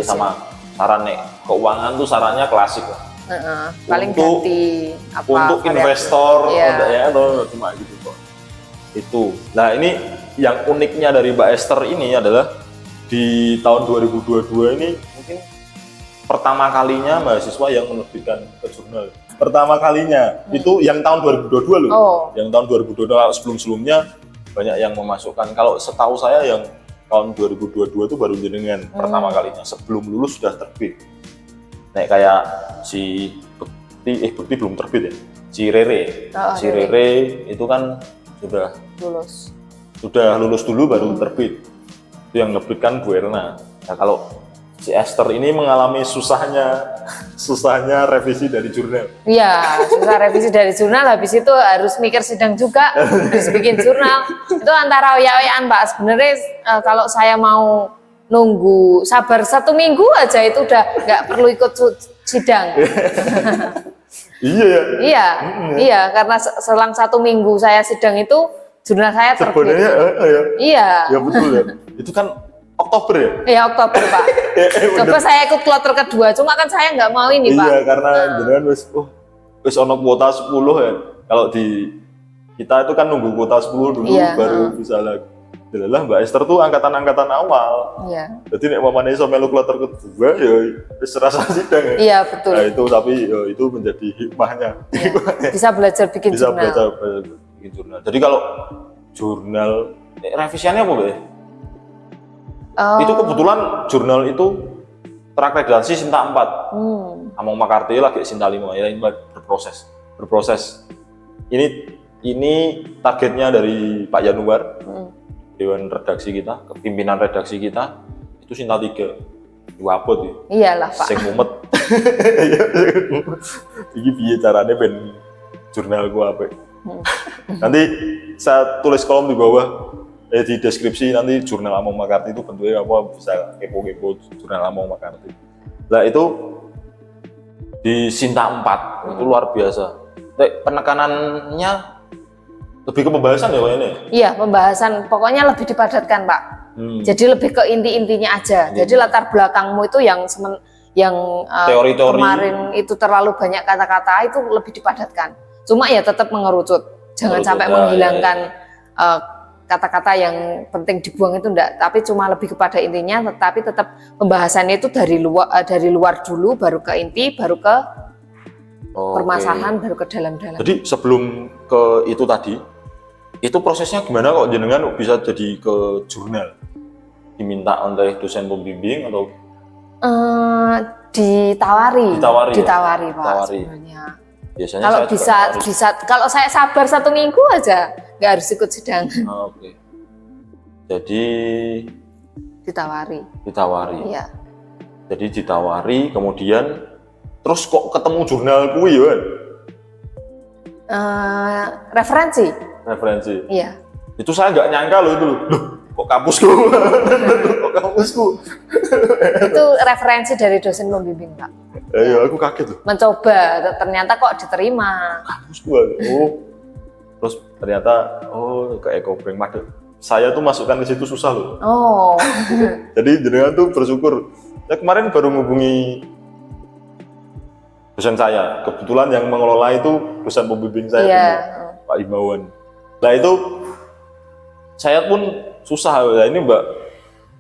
sama saran nih. Keuangan tuh sarannya klasik lah. Paling Untuk- ganti apa? Untuk variabel. investor Iya. ya atau cuma gitu kok. Itu. Nah, ini yang uniknya dari Mbak Esther ini adalah di tahun 2022 ini mungkin pertama kalinya mahasiswa yang menerbitkan ke jurnal. Pertama kalinya itu yang tahun 2022 loh. Oh. Yang tahun 2022 sebelum-sebelumnya banyak yang memasukkan. Kalau setahu saya yang tahun 2022 itu baru jenengan pertama kalinya, sebelum lulus sudah terbit. Nek kayak si Bekti belum terbit ya. Si Rere. Oh, Si Rere. Rere itu kan sudah lulus dulu baru terbit. Itu yang nerbitkan Bu Erna. Nah, kalau si Esther ini mengalami susahnya revisi dari jurnal. Iya, susah revisi dari jurnal, habis itu harus mikir sidang juga, harus bikin jurnal. Itu antara oyak-oyakan Pak. Sebenarnya kalau saya mau nunggu sabar 1 minggu aja itu udah nggak perlu ikut sidang. Iya ya. Iya, karena selang 1 minggu saya sidang itu jurnal saya terbit. Sebenarnya ya. Iya. Ya betul ya. Itu kan Oktober ya? Iya Oktober Pak. Coba saya ikut kloter kedua, cuma kan saya nggak mau ini Pak. Iya, karena jenengan wis ono kuota 10 ya. Kalau di kita itu kan nunggu kuota 10 dulu Iya, baru bisa lagi. Jelas Mbak Esther tuh angkatan-angkatan awal. Iya. Jadi nek mamane iso melu kloter kedua ya wis rasa sidang ya. Iya betul. Nah, itu tapi ya, itu menjadi hikmahnya. Bisa belajar bikin Bisa jurnal. belajar bikin jurnal. Jadi kalau jurnal revisiannya apa, Mbak? Oh, Itu kebetulan jurnal itu terakreditasi Sinta 4. Among Makarti lagi Sinta 5 ya, ini berproses. Ini targetnya dari Pak Yanuar, Dewan Redaksi kita, pimpinan redaksi kita itu Sinta 3. Wapot ya. Iyalah Pak. Sing mumet. Iki piye carane ben jurnal gua apik. Nanti saya tulis kolom di bawah di deskripsi nanti jurnal Among Makarti itu bentuknya apa, bisa kepo-kepo jurnal Among Makarti. Nah itu di Sinta 4 itu luar biasa. Penekanannya lebih ke pembahasan ya Pak ini? Iya pembahasan, pokoknya lebih dipadatkan Pak. Jadi lebih ke inti-intinya aja. Jadi latar belakangmu itu yang Teori-teori kemarin itu terlalu banyak kata-kata itu lebih dipadatkan. Cuma ya tetap mengerucut. Jangan sampai menghilangkan kata-kata yang penting dibuang itu enggak, tapi cuma lebih kepada intinya, tetapi tetap pembahasannya itu dari luar dulu, baru ke inti, baru ke permasalahan, baru ke dalam-dalam. Jadi sebelum ke itu tadi, itu prosesnya gimana kok jenengan bisa jadi ke jurnal? Diminta oleh dosen pembimbing atau? Ditawari Pak sebenarnya. Biasanya kalau bisa kalau saya sabar 1 minggu aja nggak harus ikut sidang. Oke. Jadi ditawari. Iya. Jadi ditawari, kemudian terus kok ketemu jurnal kuwi ya? Referensi. Iya. Itu saya nggak nyangka loh itu loh. Kok kampusku? Kok kampusku? Itu referensi dari dosen pembimbing Pak. Iya, aku kaget loh. Mencoba, ternyata kok diterima. Kampusku. Terus ternyata ke Ekobank Made. Saya tuh masukkan ke situ susah loh. Jadi jenengan tuh bersyukur. Saya kemarin baru menghubungi dosen saya. Kebetulan yang mengelola itu dosen pembimbing saya, Pak Imawan. Nah itu saya pun susah. Nah, ini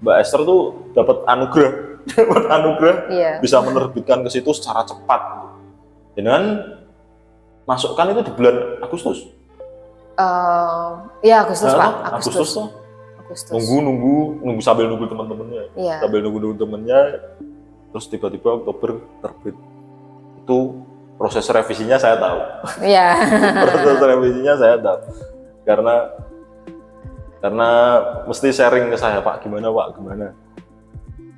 Mbak Esther tuh dapat anugerah, bisa menerbitkan ke situ secara cepat. Dengan masukkan itu di bulan Agustus. Iya Agustus Pak. Agustus. Nunggu sambil nunggu teman-temannya. Sambil nunggu temannya, terus tiba-tiba Oktober terbit. Itu proses revisinya saya tahu. Iya. Proses revisinya saya tahu. Karena mesti sharing ke saya, Pak, gimana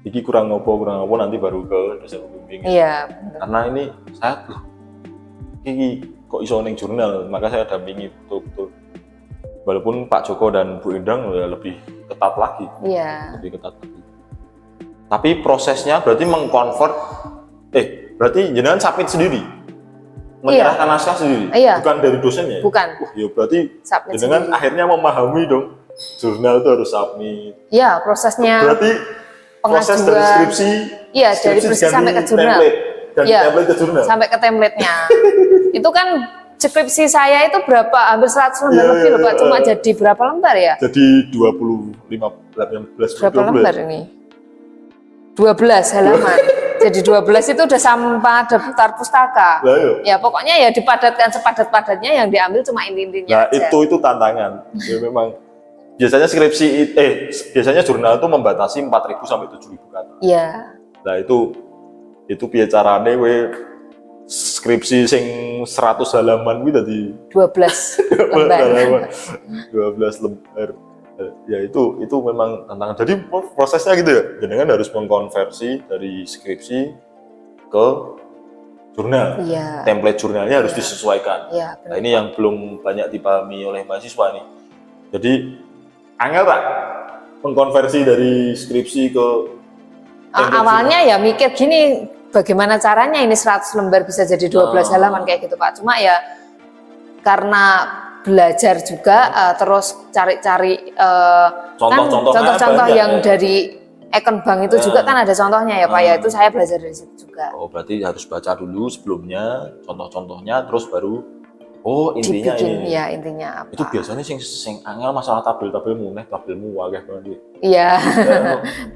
iki kurang ngopo nanti baru ke dosen pembimbing. Iya. Karena ini saya iki kok iso ning jurnal, maka saya dampingi betul-betul. Walaupun Pak Joko dan Bu Endang ya lebih ketat lagi. Iya. Lebih ketat lagi. Tapi prosesnya berarti berarti jenengan submit sendiri. Menyerahkan naskah sendiri, bukan dari dosennya. Bukan. Ya berarti jenengan akhirnya memahami dong. Jurnal itu harus submit. Iya, prosesnya. Berarti proses dari skripsi. Iya, dari skripsi sampai ke jurnal. Template ke jurnal. Sampai ke template-nya. Itu kan skripsi saya itu hampir 100 lembar lebih loh Pak. Cuma jadi berapa lembar ya? Jadi 15 berapa lembar ini? 12 halaman. Jadi 12 itu udah sampah daftar pustaka. Ya pokoknya ya dipadatkan sepadat-padatnya, yang diambil cuma inti-intinya aja. Itu tantangan. Ya memang biasanya biasanya jurnal itu membatasi 4.000 sampai 7.000 kata. Iya. Nah itu piye carane skripsi sing 100 halaman kuwi dadi 12 lembar. 12 lembar. Ya itu memang tantangan. Jadi prosesnya gitu ya. Jenengan harus mengkonversi dari skripsi ke jurnal. Iya. Template jurnalnya harus disesuaikan. Iya, nah, ini yang belum banyak dipahami oleh mahasiswa nih. Jadi angel Pak mengkonversi dari skripsi ke awalnya ya mikir gini, bagaimana caranya ini 100 lembar bisa jadi 12 halaman kayak gitu Pak. Cuma ya karena belajar juga, terus cari-cari contoh-contoh yang dari Econ Bank itu juga kan ada contohnya ya Pak ya, itu saya belajar dari situ juga. Oh berarti harus baca dulu sebelumnya contoh-contohnya, terus baru intinya ini. Ya intinya apa? Itu biasanya sing angel masalah tabelmu akeh banget. Iya.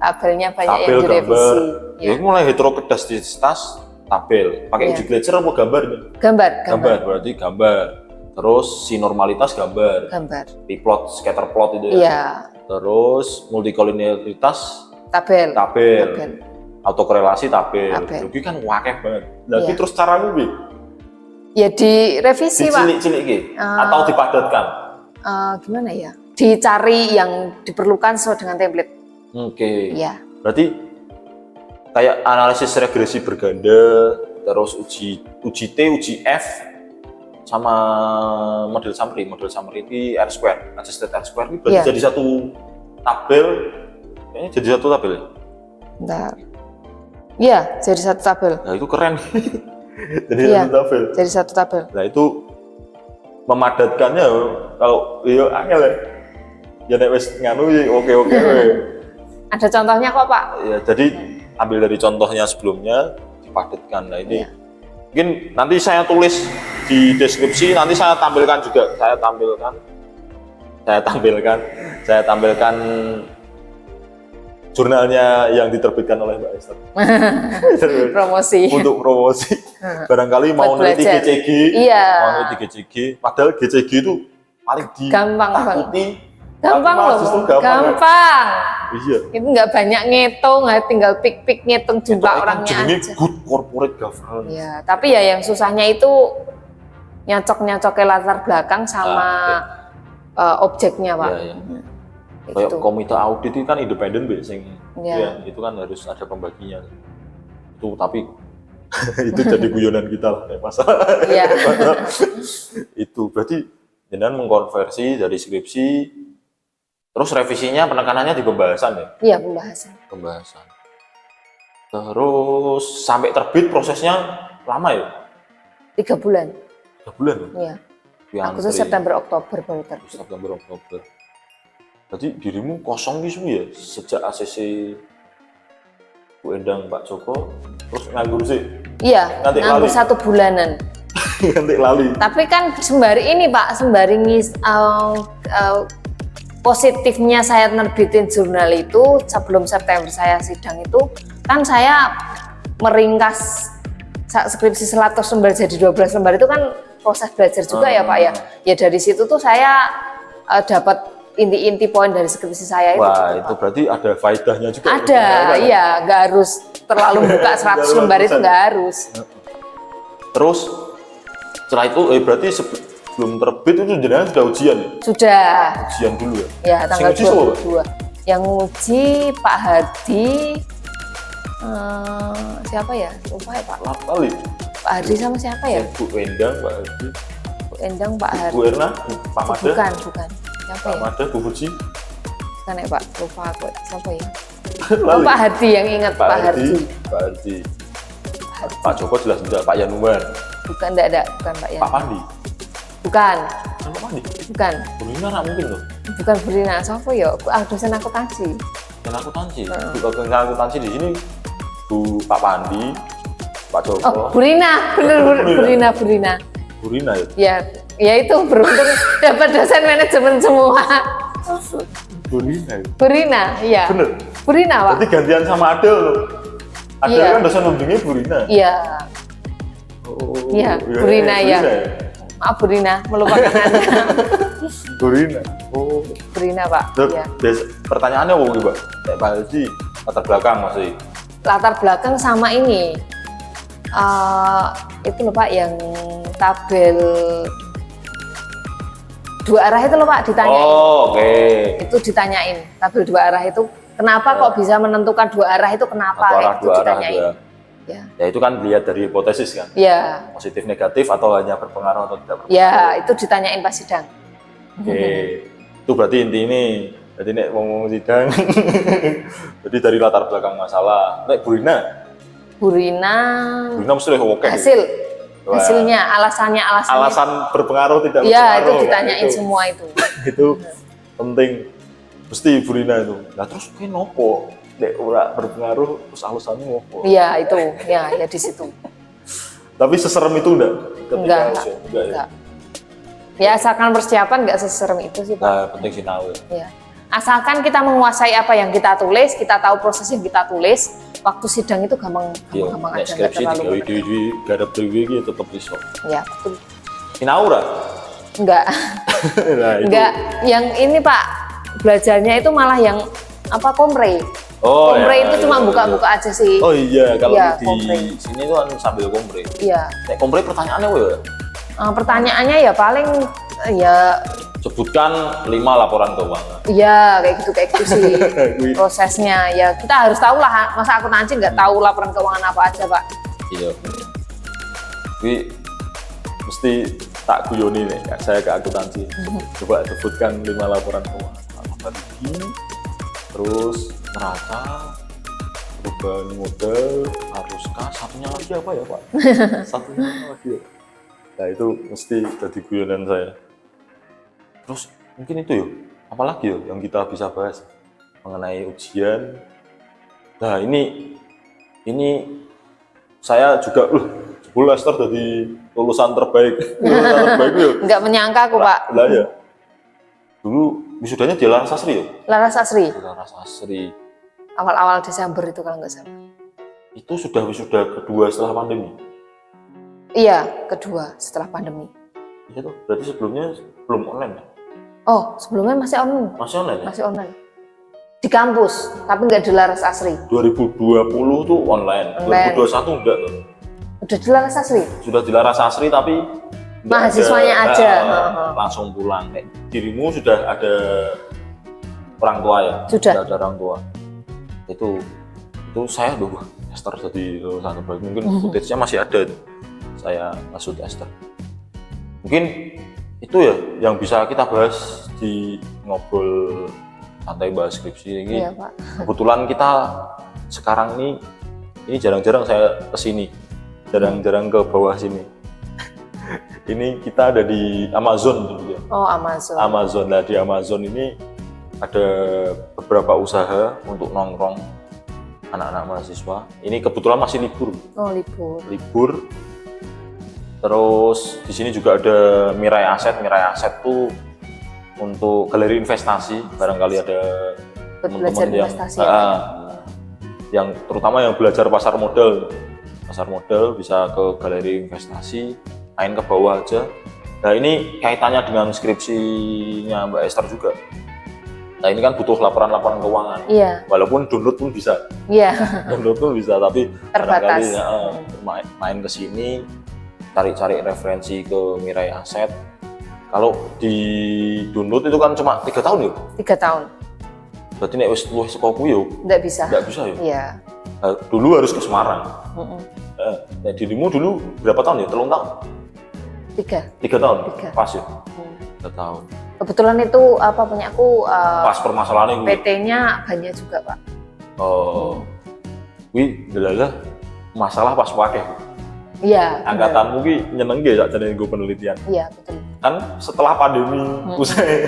Tabelnya banyak yang direvisi. Ya mulai heterogeneisitas tabel. Pakai uji Gleiser apa gambar? Gambar berarti gambar. Terus sinormalitas gambar. P-plot, scatter plot itu ya. Iya. Terus multikolinialitas tabel. Autokorelasi tabel. Jadi kan wakeh banget. Lagi terus caramu bi? Ya direvisi Pak. Cilik-cilik atau dipadatkan? Gimana ya? Dicari yang diperlukan sesuai dengan template. Oke. Iya. Berarti kayak analisis regresi berganda, terus uji T, uji F, sama model summary itu R-square, adjusted R-square ini berarti jadi satu tabel. Kayaknya jadi satu tabel ya? Bentar. Iya, jadi satu tabel. Nah itu keren. Jadi satu tabel. Nah itu memadatkannya kalau angel ya. Ya nek wis nganu oke. Ada contohnya kok Pak. Ya, jadi ambil dari contohnya sebelumnya dipadatkan. Nah ini mungkin nanti saya tulis di deskripsi, nanti saya tampilkan juga, saya tampilkan jurnalnya yang diterbitkan oleh Mbak Esther. Promosi. Untuk promosi. Barangkali mau neliti GCG, mau neliti GCG, padahal GCG itu paling ditakuti. Gampang loh, gampang. Iya. Itu nggak banyak ngitung, tinggal pik ngitung jumlah orangnya aja. Good corporate governance. Ya, tapi ya yang susahnya itu nyocok-nyocoknya latar belakang sama objeknya Pak. Ya. Kayak komite audit itu kan independen biasanya. Ya, itu kan harus ada pembaginya. Itu tapi itu jadi guyonan kita lah kayak masalah. Iya. Itu berarti jenengan mengkonversi dari skripsi. Terus revisinya penekanannya di pembahasan ya? Iya, pembahasan. Terus sampai terbit prosesnya lama ya? 3 bulan. 3 bulan? Iya. Agustus, September, Oktober baru terbit. September, Oktober. Jadi dirimu kosong gitu ya? Sejak ACC Bu Endang Pak Joko, terus nganggur sih? Iya, nganggur 1 bulanan. Nanti lali. Tapi kan sembari ini Pak, sembari positifnya saya nerbitin jurnal itu sebelum September saya sidang itu kan saya meringkas skripsi 100 lembar jadi 12 lembar itu kan proses belajar juga ya Pak ya. Ya dari situ tuh saya dapat inti-inti poin dari skripsi saya itu. Wah itu berarti ada faedahnya juga. Ada, iya nggak harus terlalu buka 100 lembar itu nggak harus. Terus setelah itu berarti belum terbit itu jenengan sudah ujian ya? Sudah. Ujian dulu ya? Ya, tanggal 22. Yang uji Pak Hadi, siapa ya? Lupa ya Pak. Lali. Pak Hadi sama siapa ya? Bu Endang, Pak Hadi. Bu Endang, Pak Hadi. Bu Erna, Pak Mada. Bukan. Siapa Pak ya? Mada, Bu Fuji. Bukan ya Pak, lupa aku. Siapa ya? Lali. Pak Hadi yang ingat Pak Hadi. Pak Hadi. Pak Joko jelas tidak, Pak Yanuar. Bukan, enggak, bukan Pak Yanuar. Pak Pandi. Bukan. Pak Pandi? Bukan. Burina nggak mungkin loh. Bukan Burina, siapa ya? Dosen akuntansi. Dan akuntansi. Dosen akuntansi di sini Bu Pak Pandi, Pak Joko. Oh, Burina, bener Burina. Burina ya? Ya itu beruntung dapat dosen manajemen semua. Burina, iya. Bener? Burina Pak. Berarti gantian sama Adel loh. Adel kan dosen pembimbingnya Burina. Iya. Oh, iya, Burina ya. Maaf Burina, melupakan Anda. Burina. Oh. Burina Pak. Iya. Pertanyaannya apa Mbak? Pak Haji, latar belakang masih. Latar belakang sama ini. Itu loh Pak yang tabel 2 arah itu loh Pak ditanyain. Oh, oke. Itu ditanyain tabel 2 arah itu kenapa kok bisa menentukan 2 arah itu kenapa itu ditanyain. Ya itu kan dilihat dari hipotesis kan. Ya. Positif negatif atau hanya berpengaruh atau tidak berpengaruh. Ya, itu ditanyain pas sidang. Oke. Itu berarti inti ini. Jadi nek ngomong sidang. Jadi dari latar belakang masalah. Nek Burina mesti oke. Hasilnya, alasannya. Alasan berpengaruh tidak berpengaruh. Iya, itu ditanyain semua itu. Itu penting. Mesti Burina itu. Nah terus kenapa nek ora berpengaruh terus alasannya opo? Iya, itu. Ya di situ. Tapi seserem itu enggak? Enggak. Ya asalkan persiapan enggak seserem itu sih Pak. Nah, penting sih tahu ya. Asalkan kita menguasai apa yang kita tulis, kita tahu proses yang kita tulis, waktu sidang itu gampang aja, skripsi terlalu di garap dewe iki tetep iso. Ya, betul. Sinau ora? Enggak. Nah, enggak, yang ini Pak, belajarnya itu malah yang kompre. Oh, kompre itu cuma buka-buka aja sih. Oh iya, kalau di kompre. Sini itu kan sambil kompre. Iya. Nek kompre pertanyaannya apa ya? Pertanyaannya ya paling ya sebutkan 5 laporan keuangan. Iya, kayak gitu sih prosesnya. Ya kita harus tahu lah, masa akuntansi nggak tahu laporan keuangan apa aja Pak. Iya. Jadi mesti tak guyoni nih, saya ke akuntansi. Coba sebutkan 5 laporan keuangan. Terus neraca, perubahan modal, haruskah, satunya lagi apa ya Pak? Satunya lagi ya? Nah itu mesti jadi guyonan saya. Terus mungkin itu ya, apalagi ya yang kita bisa bahas? mengenai ujian. Nah ini saya juga Lester jadi lulusan terbaik. Lulusan terbaik ya. Nggak menyangka aku Pak. Lah ya. Dulu wisudanya di Laras Asri ya? Laras Asri. Di Laras Asri. Awal-awal Desember itu kalau nggak salah. Itu sudah wisuda kedua setelah pandemi. Iya, kedua setelah pandemi. Iya tuh, berarti sebelumnya belum online ya? Oh, sebelumnya masih online. Masih online ya? Masih online. Di kampus, tapi nggak di Laras Asri. 2020 tuh online. 2021 enggak tuh. Udah di Laras Asri? Sudah di Laras Asri tapi mahasiswanya aja. Langsung pulang. Dirimu sudah ada orang tua ya? Sudah ada orang tua. Itu saya Esther jadi lulusan terbaik. Mungkin footage-nya masih ada itu. Saya masuk Esther. Mungkin itu ya yang bisa kita bahas di ngobrol santai bahas skripsi ini. Iya, Pak. Kebetulan kita sekarang ini jarang-jarang saya kesini, jarang-jarang ke bawah sini. Ini kita ada di Amazon gitu ya. Oh, Amazon. Amazon. Nah, di Amazon ini ada beberapa usaha untuk nongkrong anak-anak mahasiswa. Ini kebetulan masih libur. Oh, libur. Libur. Terus di sini juga ada Mirai Aset. Mirai Aset tuh untuk galeri investasi. Barangkali ada teman-teman yang terutama yang belajar pasar modal bisa ke galeri investasi, main ke bawah aja. Nah ini kaitannya dengan skripsinya Mbak Esther juga. Nah ini kan butuh laporan-laporan keuangan. Iya. Walaupun download pun bisa. Iya. Download pun bisa, tapi terbatas. Main ke sini, cari-cari referensi ke Mirai Aset. Kalau di download itu kan cuma 3 tahun ya? 3 tahun. Berarti nek wis luwih saka kuwi yo. Nggak bisa. Nggak bisa ya? Iya. Nah, dulu harus ke Semarang. Nah, dirimu dulu berapa tahun ya? 3 tahun? 3 tahun? 3. Pas ya? 3 tahun. Kebetulan itu punya aku pas permasalahan itu. PT-nya banyak juga, Pak. Oh. Wih, delalah masalah pas pakai. Iya. Angkatanmu ki nyeneng ge sak jane nggo penelitian. Iya, betul. Kan setelah pandemi usai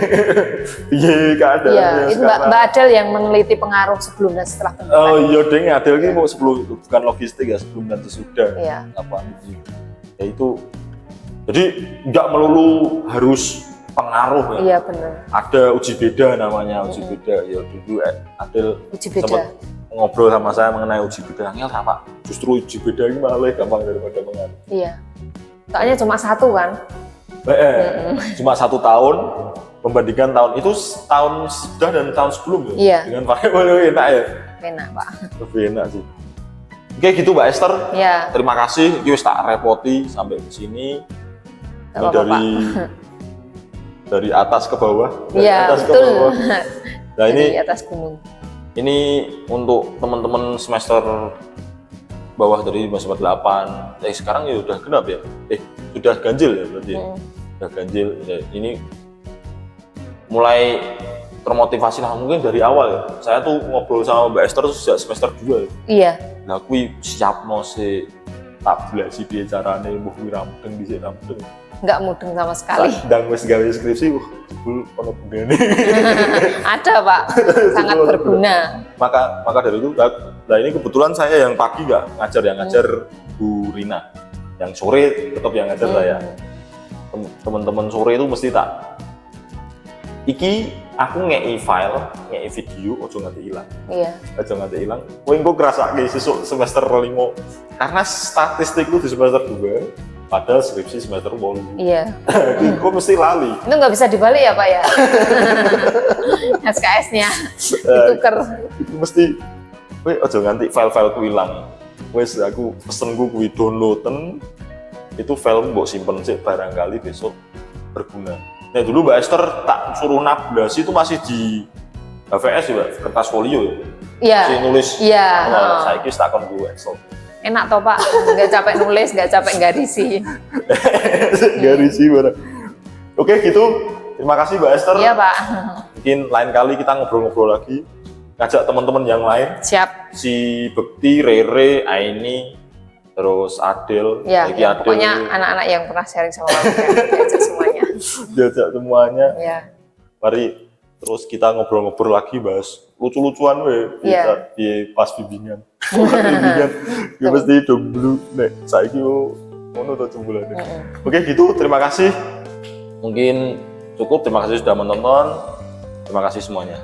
piye keadaannya iya, itu sekarang. Mbak Adel yang meneliti pengaruh sebelum dan setelah penelitian. Oh iya, Deng Adel ki mau sebelum bukan logistik ya, sebelum dan sesudah. Iya. Ya itu jadi nggak melulu harus pengaruh ya. Iya, benar. Ada uji beda namanya, uji beda. Ya dulu Adel Uji beda. sempat ngobrol sama saya mengenai uji beda. Angel sama, justru uji beda ini malah gampang daripada mengaruh. Iya. Soalnya cuma 1 kan. Cuma 1 tahun membandingkan tahun itu tahun sudah dan tahun sebelum ya. Iya. Dengan pakai lebih enak ya. Enak, Pak. Lebih enak sih. Oke gitu Mbak Esther. Iya. Terima kasih. Ini tak repoti sampai ke sini. Ini dari atas ke bawah. Iya, atas betul. Ke bawah. Nah ini di atas gunung. Ini untuk teman-teman semester bawah dari semester 8. Sekarang ya udah genap ya. Sudah ganjil ya berarti. Sudah ganjil. Ya, ini mulai termotivasi lah mungkin dari awal ya. Saya tuh ngobrol sama Mbak Esther sejak semester 2 ya. Iya. Nah, kui siap no se tak belasi piye carane mbuh kuwi ramdeng dhisik ramdeng. Nggak mudeng sama sekali. Ndang wis gawe skripsi, jebul ono gunane. Ada, Pak. Sangat berguna. Maka dari itu, nah ini kebetulan saya yang pagi nggak ngajar, yang ngajar Bu Rina. Yang sore tetap yang ngajar saya. Teman-teman sore itu mesti tak. Iki aku ngei file, ngei video, ojo nganti hilang. Iya. Ojo nganti hilang. Kowe engko ngrasake sesuk semester 5. Karena statistik itu di semester 2. Padahal skripsi semester 8. Iya. Kok mesti lali. Itu nggak bisa dibalik ya, Pak ya? SKS-nya ditukar. Itu mesti, weh ojo nganti file-file ku hilang. Wes aku pesenku kuwi downloaden, itu file mbok simpen sih barangkali besok berguna. Nah dulu Mbak Esther tak suruh nablasi itu masih di HVS ya, kertas folio ya. Iya. Si nulis. Iya. Saya kis tak kon gue Excel. Enak toh Pak, nggak capek nulis, nggak capek garisi. Garisi barang. Oke gitu, terima kasih Mbak Esther. Iya Pak. Mungkin lain kali kita ngobrol-ngobrol lagi, ngajak teman-teman yang lain. Siap. Si Bekti, Rere, Aini, terus Adel. Ya, Adel pokoknya anak-anak yang pernah sharing sama aku diajak semuanya. Diajak semuanya. Ya. Mari terus kita ngobrol-ngobrol lagi bahas lucu-lucuan we Iya. di pas bimbingan. Bimbingan ya mesti jomblo nek saiki yo ngono to jomblane. Oke gitu, terima kasih. Mungkin cukup, terima kasih sudah menonton. Terima kasih semuanya.